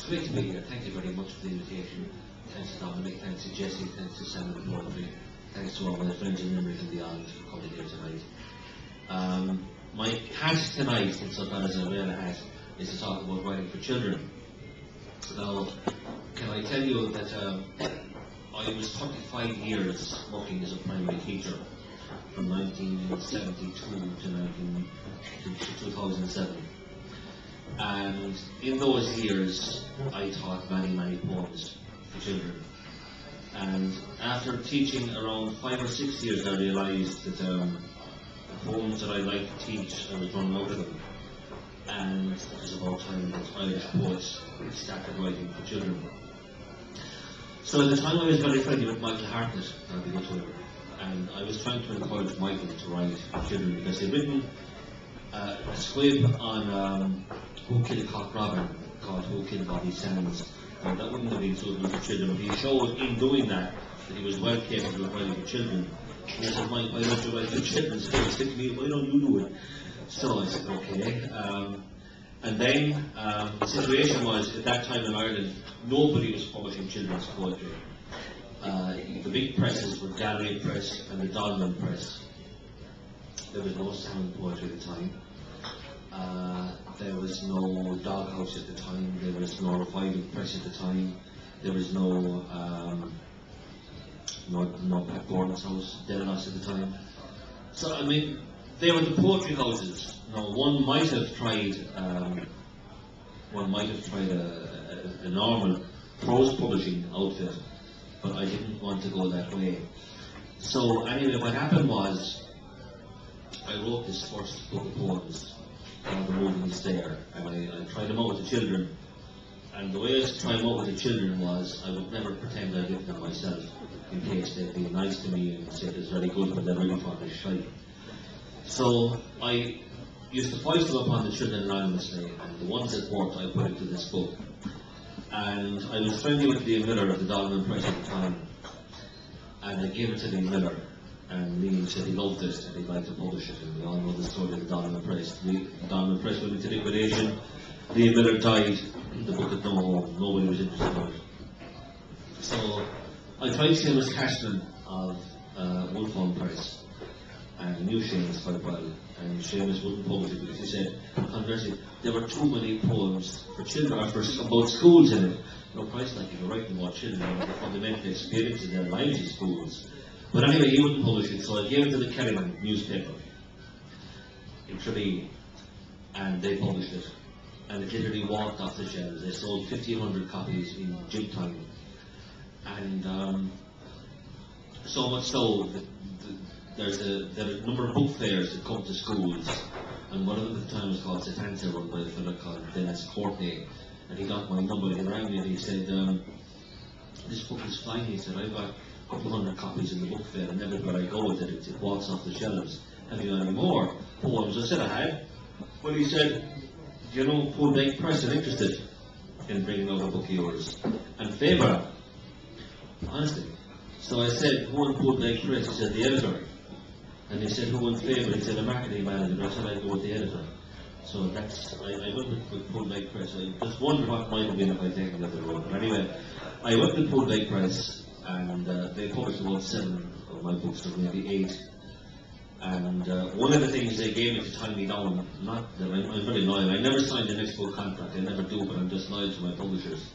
great to be here. Thank you very much for the invitation. Thanks to Dominic, thanks to Jesse, thanks to Sam and Poetry, thanks to all my friends in Limerick and the island for coming here tonight. My hat tonight, insofar as I wear a hat, is to talk about writing for children. Now, can I tell you that I was 25 years working as a primary teacher from 1972 to 2007. And in those years, I taught many poems for children. And after teaching around 5 or 6 years, I realised that the poems that I liked to teach, I was running out of them. And it was about time that Irish poets started writing for children. So at the time I was very friendly with Michael Hartnett, and I was trying to encourage Michael to write for children because he'd written a squib on Who Killed Cock Robin called Who Killed Bobby Sands. Now that wouldn't have been suitable for children, but he showed in doing that he was well capable of writing for children. And I said, Mike, why don't you write for children? So he said to me, why don't you do it? So I said, okay. And then the situation was, at that time in Ireland, nobody was publishing children's poetry. The big presses were Gallery Press and the Dolman Press. There was no sound poetry at the time. There was no Doghouse at the time. There was no Revival Press at the time. There was no Pat Gordon's house, Delnos at the time. So I mean, they were the poetry houses. Now, one might have tried a normal prose publishing outfit, but I didn't want to go that way. So anyway, what happened was, I wrote this first book of poems called The Moving Stair, and I tried them out with the children. And the way I tried them out with the children was, I would never pretend I'd written them myself, in case they'd be nice to me and say it's very good, but they're really fond of shite. So I used to foist them upon the children anonymously, and the ones that worked I put into this book. And I was friendly with Liam Miller of the Dolman Press at the time, and I gave it to Liam Miller, and Liam said he loved it and he'd like to publish it, and we all know the story of the Dolman Press. The Dolman Press went into liquidation, Liam Miller died, the book had no home, nobody was interested in it. So I tried Seamus Cashman of Wolfhound Press, and I knew Seamus quite well, and Seamus wouldn't publish it because he said, conversely, there were too many poems for children, or for about schools in it. No price like if you're writing about children and the fundamental experience in their lives in schools. But anyway, he wouldn't publish it, so I gave it to the Kerry newspaper in Kerry, and they published it. And it literally walked off the shelves. They sold 1,500 copies in jig time. And so much so that there are a number of book fairs that come to schools, and one of them at the time was called Satanza, run by a fellow called Dennis Courtney, and he got my number, he rang me and he said, this book is fine, he said, I've got a couple hundred copies in the book fair, and everywhere I go with it, it walks off the shelves. Have you any more poems? I said I had. Well, he said, do you know Poor Bank Press are interested in bringing out a book of yours? And Faber, honestly. So I said, who in Poor Bank Press? He said, the editor. And he said, who in Faber? He said, a marketing manager. I said, I'd go with the editor. So that's, I went with Poor Bank Press. I just wonder what might have been if I'd taken the other road. But anyway, I went with Poor Bank Press, and they published about 7 of my books, or maybe 8. And one of the things they gave me to tie me down, not that I'm very loyal, I never signed an export contract, I never do, but I'm just loyal to my publishers.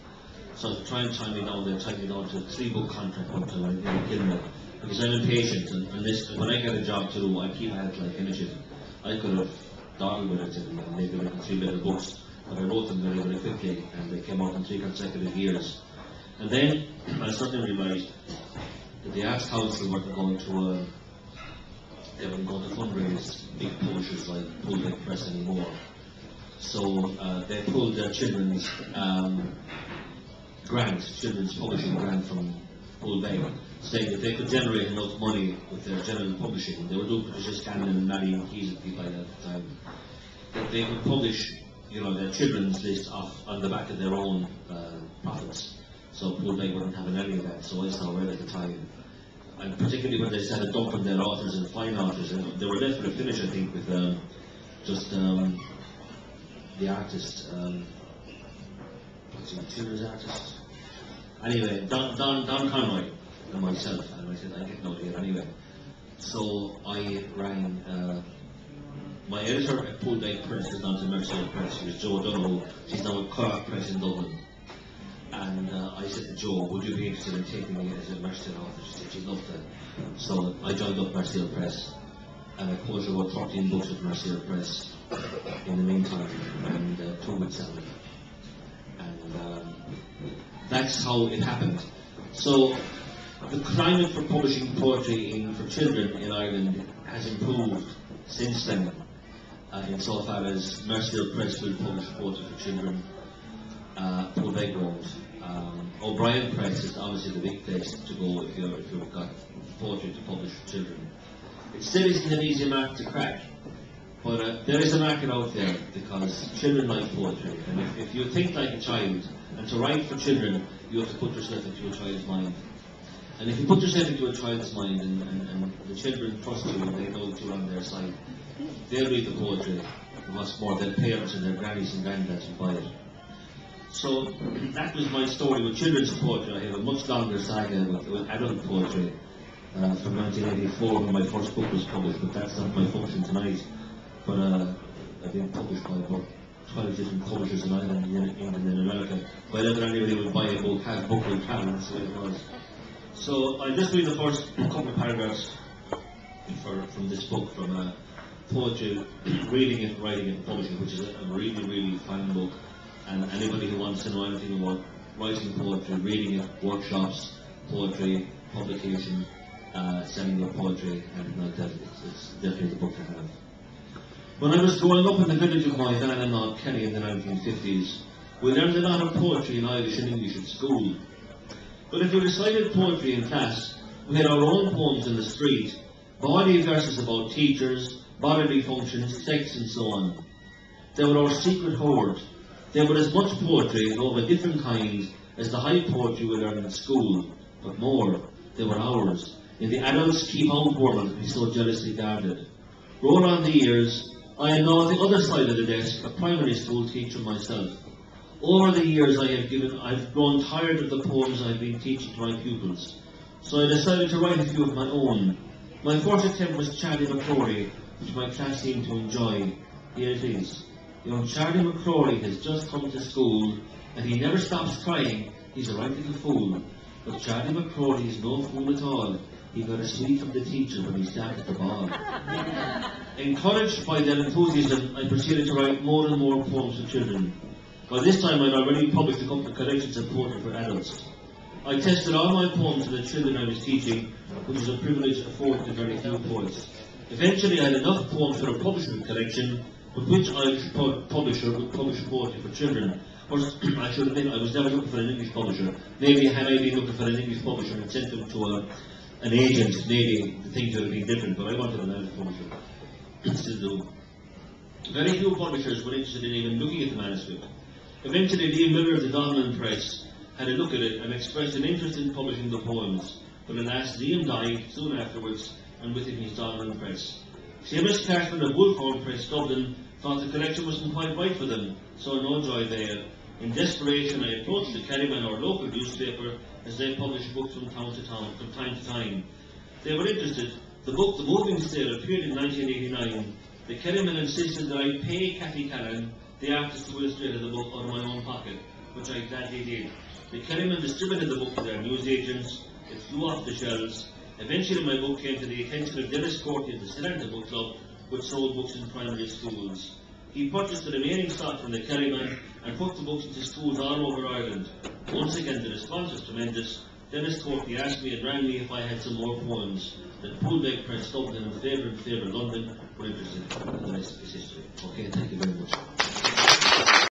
So to try and tie me down, they tied me down to a 3-book contract until I nearly killed me. Because I'm impatient, and this, when I get a job to do, I keep at it like finish it. I could have dawdled with it and maybe written 3 little books, but I wrote them very quickly, and they came out in 3 consecutive years. And then I suddenly realised that the Arts Council weren't going to they weren't going to fundraise big publishers like Poor Bank Press anymore. So they pulled their children's children's publishing grant from Poor Bank, saying that they could generate enough money with their general publishing. They were doing Patricia Scanlon and Maddie Keys and people like that at the time, that they could publish, their children's list off on the back of their own profits. So Poor Bank weren't having any of that, so I saw well at the time. And particularly when they started dumping their authors and fine authors, and they were left with a finish, I think, with just the artist, what's see children's artists. Anyway, Don Conroy and myself, and I said, I get no deal anyway. So I rang my editor at Poolbeg Press, is now to Mercier Press, she was Joe Donoghue, she's now at Cork Press in Dublin. And I said to Joe, would you be interested in taking me as a Mercier author? She said she'd love to. So I joined up Mercier Press, and I published about 13 books with Mercier Press in the meantime, and 2 with Sally. And that's how it happened. So the climate for publishing poetry for children in Ireland has improved since then, insofar as Mercier Press will publish poetry for children, Poolbeg won't. O'Brien Press is obviously the big place to go if you've got poetry to publish for children. It still isn't an easy market to crack, but there is a market out there because children like poetry, and if you think like a child, and to write for children, you have to put yourself into a child's mind. And if you put yourself into a child's mind and the children trust you and they know that you're on their side, they'll read the poetry, and what's more, their parents and their grannies and granddads will buy it. So that was my story with children's poetry. I have a much longer saga with adult poetry from 1984 when my first book was published, but that's not my function tonight. But I've been published by about 12 different publishers in Ireland, England and America. Whenever anybody would buy a book, have book will travel, that's the way it was. So I'll just read the first couple of paragraphs from this book, from poetry, reading it, writing it, and publishing, which is a really, really fine book. And anybody who wants to know anything about writing poetry, reading it, workshops, poetry, publication, selling your poetry, anything like that, it's definitely the book to have. When I was growing up in the village of my van-in-law, Kerry, in the 1950s, we learned a lot of poetry in Irish and English at school. But if we recited poetry in class, we had our own poems in the street, bawdy verses about teachers, bodily functions, sex and so on. They were our secret hoard. They were as much poetry, though of a different kind, as the high poetry we learned in school, but more, they were ours, in the adults' keep-out world we so jealously guarded. Roll on the years, I am now at the other side of the desk, a primary school teacher myself. Over the years I've grown tired of the poems I've been teaching to my pupils, so I decided to write a few of my own. My first attempt was Charlie McCrory, which my class seemed to enjoy. Here it is. Young Charlie McCrory has just come to school, and he never stops crying. He's a right little fool. But Charlie McCrory is no fool at all. He got a sweet from the teacher when he started the ball. Encouraged by their enthusiasm, I proceeded to write more and more poems for children. By this time I'd already published a couple of collections of poetry for adults. I tested all my poems to the children I was teaching, which was a privilege afforded to very few poets. Eventually I had enough poems for a publishing collection, with which Irish publisher would publish poetry for children. Or I should admit, I was never looking for an English publisher. Maybe had I been looking for an English publisher and sent them to an agent, maybe the things would have been different, but I wanted an Irish publisher. Still do. Very few publishers were interested in even looking at the manuscript. Eventually, Liam Miller of the Donlan Press had a look at it and expressed an interest in publishing the poems, but alas, Liam died soon afterwards, and with him his Donlan Press. Seamus Carson of Wolfhorn Press, Dublin, thought the collection wasn't quite right for them, so no joy there. In desperation, I approached the Kerryman, our local newspaper, as they published books from time to time. They were interested. The book, The Moving Stair, appeared in 1989. The Kerryman insisted that I pay Cathy Callan, the artist who illustrated the book, out of my own pocket, which I gladly did. The Kerryman distributed the book to their newsagents. It flew off the shelves. Eventually my book came to the attention of Dennis Courtney of the Celenta Book Club, which sold books in primary schools. He purchased the remaining stock from the Kerryman and put the books into schools all over Ireland. Once again, the response was tremendous. Dennis Courtney asked me and rang me if I had some more poems. The Poolbeg Press, Dublin and Faber London were interested. And the rest is history. Okay, thank you very much.